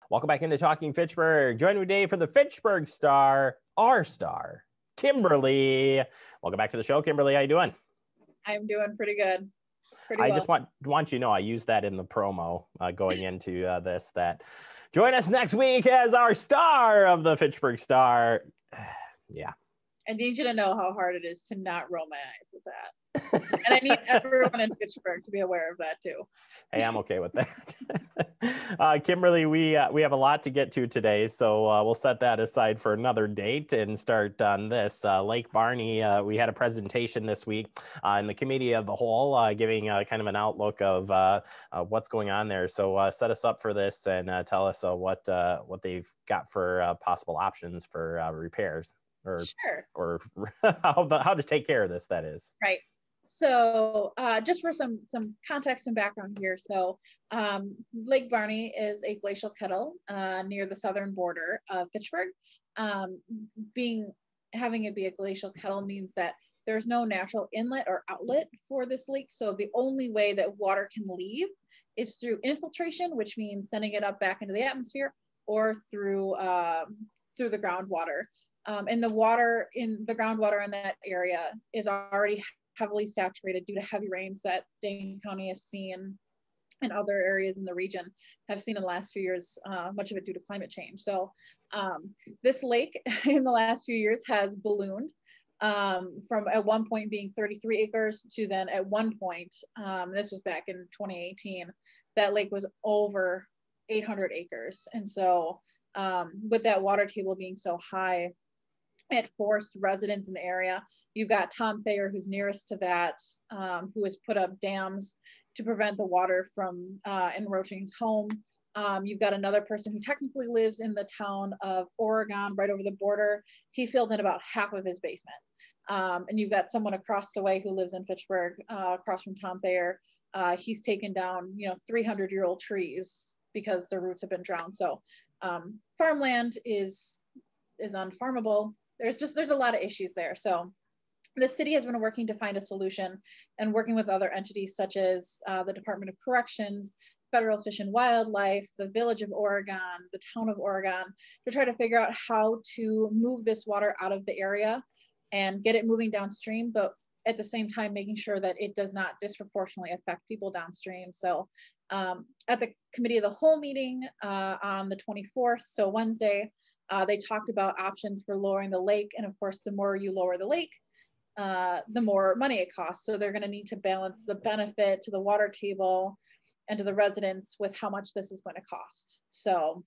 Welcome back into Talking Fitchburg. Joining me today for the Fitchburg Star, our star, Kimberly. Welcome back to the show, Kimberly. How you doing? I'm doing pretty good. I just want you to know I used that in the promo going into this, that join us next week as our star of the Fitchburg Star. Yeah. I need you to know how hard it is to not roll my eyes at that. And I need everyone in Fitchburg to be aware of that too. Hey, I'm okay with that. Kimberly, we have a lot to get to today, so we'll set that aside for another date and start on this. Lake Barney, we had a presentation this week in the Committee of the Whole, giving kind of an outlook of what's going on there. So set us up for this and tell us what they've got for possible options for repairs. Or how to take care of this, that is. Right. So just for some context and background here. So Lake Barney is a glacial kettle near the southern border of Fitchburg. Having it be a glacial kettle means that there's no natural inlet or outlet for this lake. So the only way that water can leave is through infiltration, which means sending it up back into the atmosphere, or through the groundwater. And the water in the groundwater in that area is already heavily saturated due to heavy rains that Dane County has seen, and other areas in the region have seen in the last few years, much of it due to climate change. So this lake in the last few years has ballooned from at one point being 33 acres to then at one point, this was back in 2018, that lake was over 800 acres. And so with that water table being so high, it forced residents in the area. You've got Tom Thayer, who's nearest to that, who has put up dams to prevent the water from encroaching his home. You've got another person who technically lives in the town of Oregon, right over the border. He filled in about half of his basement. And you've got someone across the way who lives in Fitchburg, across from Tom Thayer. He's taken down, 300-year-old trees because their roots have been drowned. So farmland is unfarmable. There's a lot of issues there. So the city has been working to find a solution and working with other entities such as the Department of Corrections, Federal Fish and Wildlife, the Village of Oregon, the Town of Oregon, to try to figure out how to move this water out of the area and get it moving downstream, but at the same time making sure that it does not disproportionately affect people downstream. So at the Committee of the Whole meeting on the 24th, so Wednesday, they talked about options for lowering the lake. And of course, the more you lower the lake, the more money it costs. So they're going to need to balance the benefit to the water table and to the residents with how much this is going to cost. So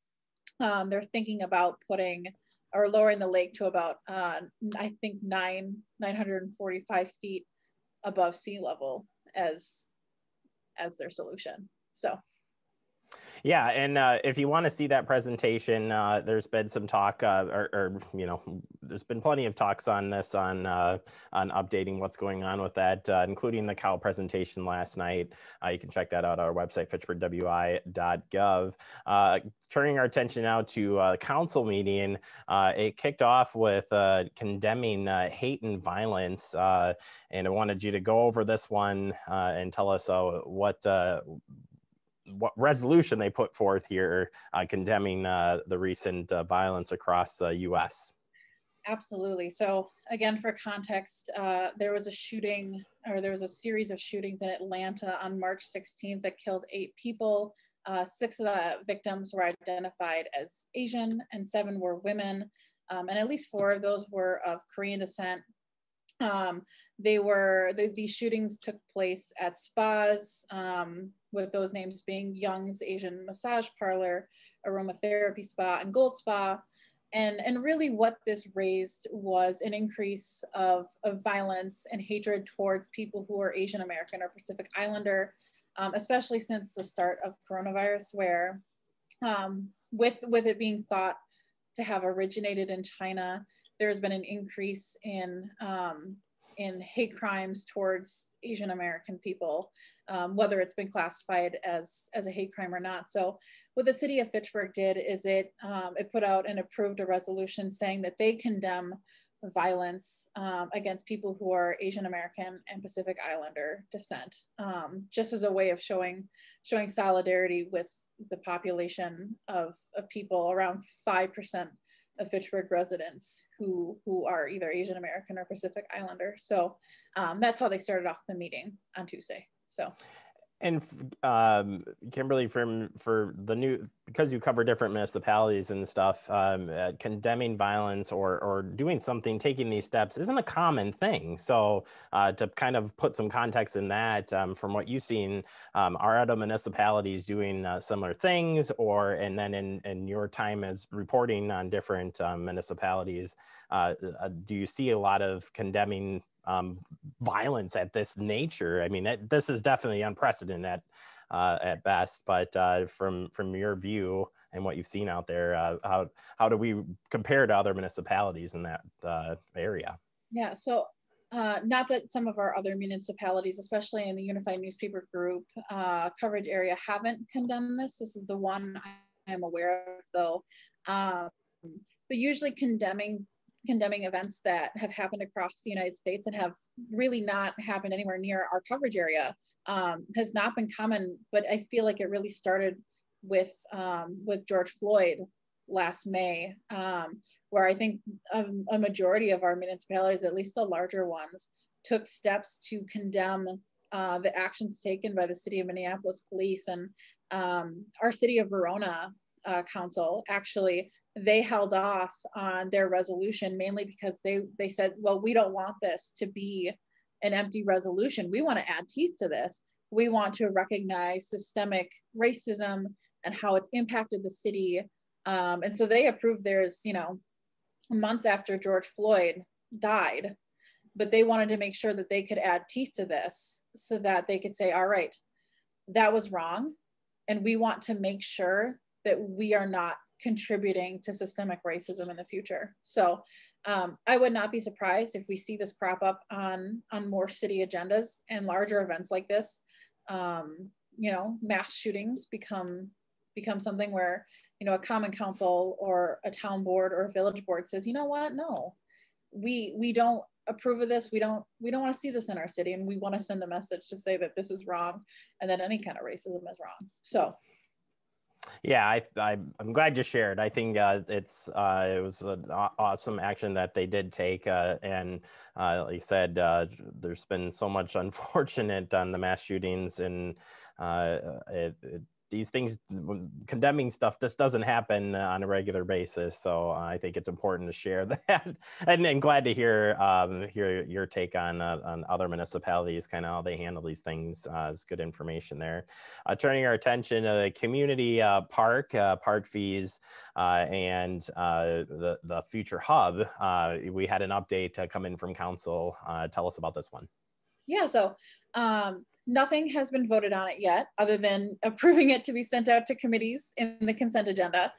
they're thinking about lowering the lake to about, I think 945 feet above sea level as their solution. So. Yeah, and if you want to see that presentation, there's been some talk, there's been plenty of talks on this, on updating what's going on with that, including the cow presentation last night. You can check that out on our website, fitchburgwi.gov. Turning our attention now to council meeting, it kicked off with condemning hate and violence, and I wanted you to go over this one and tell us what resolution they put forth here condemning the recent violence across the U.S. Absolutely. So again, for context, there was a series of shootings in Atlanta on March 16th that killed 8 people. 6 of the victims were identified as Asian and 7 were women. And at least 4 of those were of Korean descent. These shootings took place at spas, with those names being Young's Asian Massage Parlor, Aromatherapy Spa, and Gold Spa. And really what this raised was an increase of violence and hatred towards people who are Asian American or Pacific Islander, especially since the start of coronavirus, where with it being thought to have originated in China, there's been an increase in hate crimes towards Asian American people, whether it's been classified as a hate crime or not. So what the city of Fitchburg did is it put out and approved a resolution saying that they condemn violence against people who are Asian American and Pacific Islander descent, just as a way of showing solidarity with the population of people, around 5% of Fitchburg residents who are either Asian American or Pacific Islander. So that's how they started off the meeting on Tuesday. So. And Kimberly, for the new, because you cover different municipalities and stuff, condemning violence or doing something, taking these steps isn't a common thing. So to kind of put some context in that, from what you've seen, are other municipalities doing similar things, and then in your time as reporting on different municipalities, do you see a lot of condemning violence at this nature? I mean, this is definitely unprecedented at best, but from your view and what you've seen out there, how do we compare to other municipalities in that area? Yeah, so not that some of our other municipalities, especially in the Unified Newspaper Group coverage area, haven't condemned this. This is the one I am aware of, though. But usually condemning events that have happened across the United States and have really not happened anywhere near our coverage area has not been common. But I feel like it really started with George Floyd last May, where I think a majority of our municipalities, at least the larger ones, took steps to condemn the actions taken by the City of Minneapolis Police. And our City of Verona council, actually, they held off on their resolution mainly because they said, well, we don't want this to be an empty resolution. We want to add teeth to this. We want to recognize systemic racism and how it's impacted the city. And so they approved theirs, months after George Floyd died, but they wanted to make sure that they could add teeth to this so that they could say, all right, that was wrong. And we want to make sure that we are not contributing to systemic racism in the future. So I would not be surprised if we see this crop up on more city agendas and larger events like this. Mass shootings become something where, a common council or a town board or a village board says, you know what, no, we don't approve of this. We don't want to see this in our city. And we want to send a message to say that this is wrong and that any kind of racism is wrong. So yeah, I'm glad you shared. I think it was an awesome action that they did take, and like you said, there's been so much unfortunate on the mass shootings, and these things, condemning stuff, just doesn't happen on a regular basis. So I think it's important to share that, and glad to hear your take on other municipalities, kind of how they handle these things. It's good information there. Turning our attention to the community park fees and the future hub. We had an update come in from council. Tell us about this one. Yeah, so nothing has been voted on it yet, other than approving it to be sent out to committees in the consent agenda.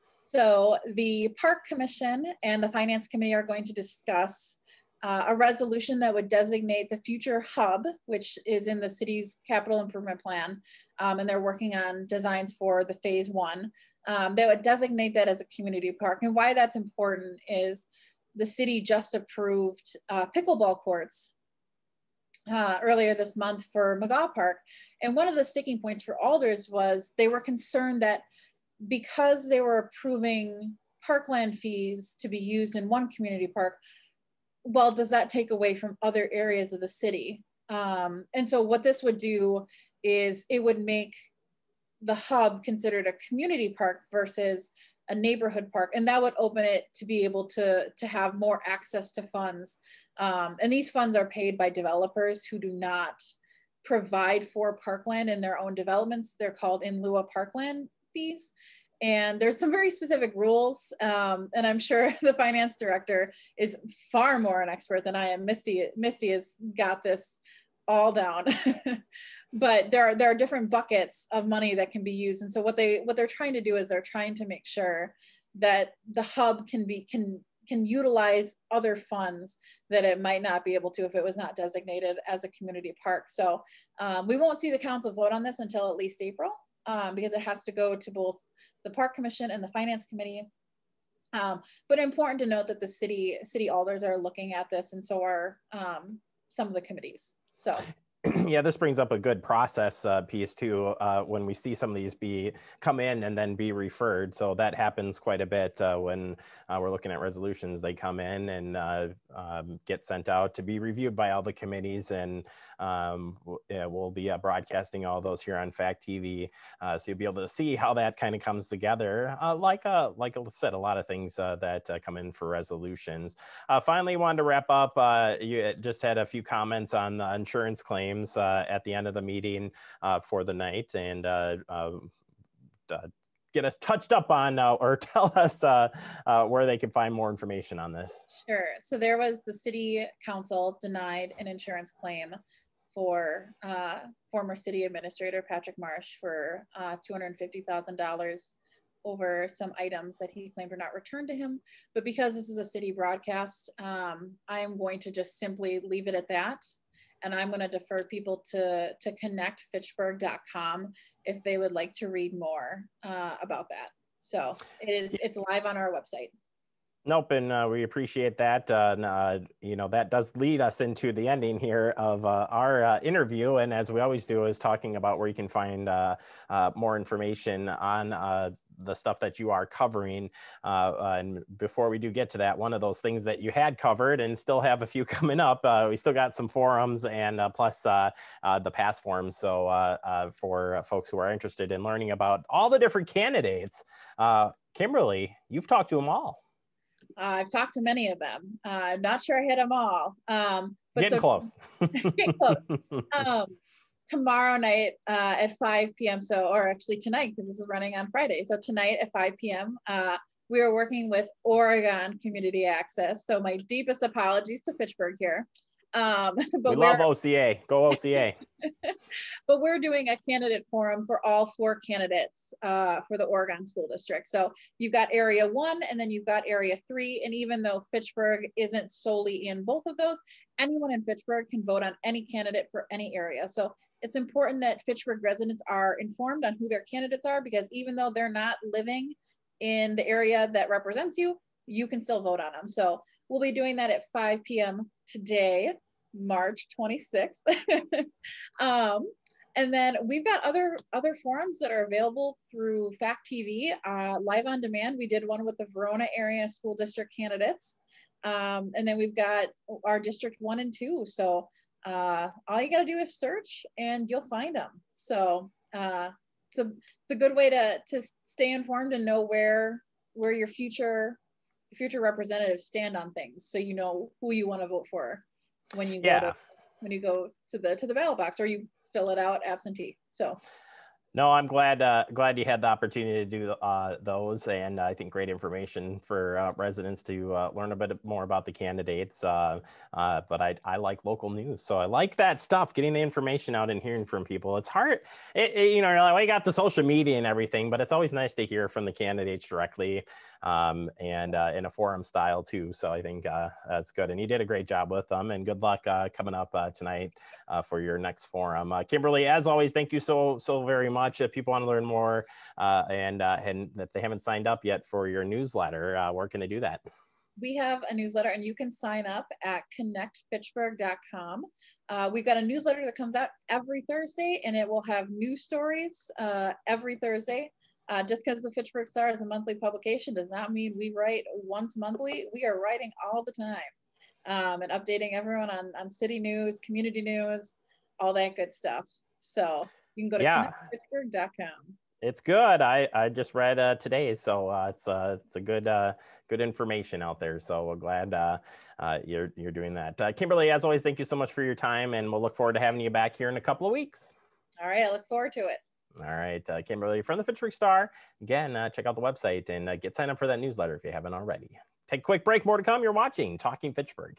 So the Park Commission and the Finance Committee are going to discuss a resolution that would designate the future hub, which is in the city's capital improvement plan. And they're working on designs for the phase 1. They would designate that as a community park. And why that's important is the city just approved pickleball courts earlier this month for McGaw Park. And one of the sticking points for Alders was they were concerned that because they were approving parkland fees to be used in one community park, well, does that take away from other areas of the city? And so what this would do is it would make the hub considered a community park versus a neighborhood park, and that would open it to be able to have more access to funds. And these funds are paid by developers who do not provide for parkland in their own developments. They're called in lieu of parkland fees. And there's some very specific rules. And I'm sure the finance director is far more an expert than I am. Misty has got this all down. But there are different buckets of money that can be used. And so what they're trying to do is they're trying to make sure that the hub can utilize other funds that it might not be able to if it was not designated as a community park. So we won't see the council vote on this until at least April, because it has to go to both the Park Commission and the Finance Committee. But important to note that the city alders are looking at this, and so are some of the committees. So yeah, this brings up a good process piece too, when we see some of these come in and then be referred. So that happens quite a bit when we're looking at resolutions. They come in and get sent out to be reviewed by all the committees, and we'll be broadcasting all those here on Fact TV. So you'll be able to see how that kind of comes together. Like I said, a lot of things that come in for resolutions. Finally, wanted to wrap up. You just had a few comments on the insurance claims at the end of the meeting for the night, and get us touched up on or tell us where they can find more information on this. Sure. So there was the city council denied an insurance claim for former city administrator Patrick Marsh for $250,000 over some items that he claimed were not returned to him. But because this is a city broadcast, I am going to just simply leave it at that. And I'm going to defer people to connectfitchburg.com if they would like to read more about that. So it's live on our website. Nope, and we appreciate that. That does lead us into the ending here of our interview. And as we always do, is talking about where you can find more information on the stuff that you are covering. And before we do get to that, one of those things that you had covered and still have a few coming up, we still got some forums and plus the past forums. So for folks who are interested in learning about all the different candidates, Kimberly, you've talked to them all. I've talked to many of them. I'm not sure I hit them all. But getting close. Getting close. Tomorrow night at 5 p.m. Or actually tonight, because this is running on Friday. So tonight at 5 p.m., we are working with Oregon Community Access. So my deepest apologies to Fitchburg here. But we love OCA. Go OCA. But we're doing a candidate forum for all 4 candidates for the Oregon School District. So you've got Area 1 and then you've got Area 3. And even though Fitchburg isn't solely in both of those, anyone in Fitchburg can vote on any candidate for any area. So it's important that Fitchburg residents are informed on who their candidates are, because even though they're not living in the area that represents you, you can still vote on them. So we'll be doing that at 5 p.m. today, March 26th. And then we've got other forums that are available through Fact TV, live on demand. We did one with the Verona area school district candidates. And then we've got our district 1 and 2. So all you got to do is search and you'll find them. So it's a good way to stay informed and know where your future representatives stand on things, so you know who you want to vote for when you go to the ballot box, or you fill it out absentee. So no, I'm glad you had the opportunity to do those, and I think great information for residents to learn a bit more about the candidates. But I like local news, so I like that stuff, getting the information out and hearing from people. It's hard, you're like, well, you got the social media and everything, but it's always nice to hear from the candidates directly, and in a forum style too. So I think that's good, and you did a great job with them, and good luck coming up tonight for your next forum. Kimberly, as always, thank you so very much. If people want to learn more and that they haven't signed up yet for your newsletter, where can they do that? We have a newsletter, and you can sign up at connectfitchburg.com. We've got a newsletter that comes out every Thursday, and it will have news stories every Thursday. Just because the Fitchburg Star is a monthly publication does not mean we write once monthly. We are writing all the time, and updating everyone on city news, community news, all that good stuff. So you can go to connectfitchburg.com. It's good. I just read today, so it's a good information out there. So we're glad you're doing that. Kimberly, as always, thank you so much for your time, and we'll look forward to having you back here in a couple of weeks. All right, I look forward to it. All right, Kimberly from the Fitchburg Star. Again, check out the website and get signed up for that newsletter if you haven't already. Take a quick break. More to come. You're watching Talking Fitchburg.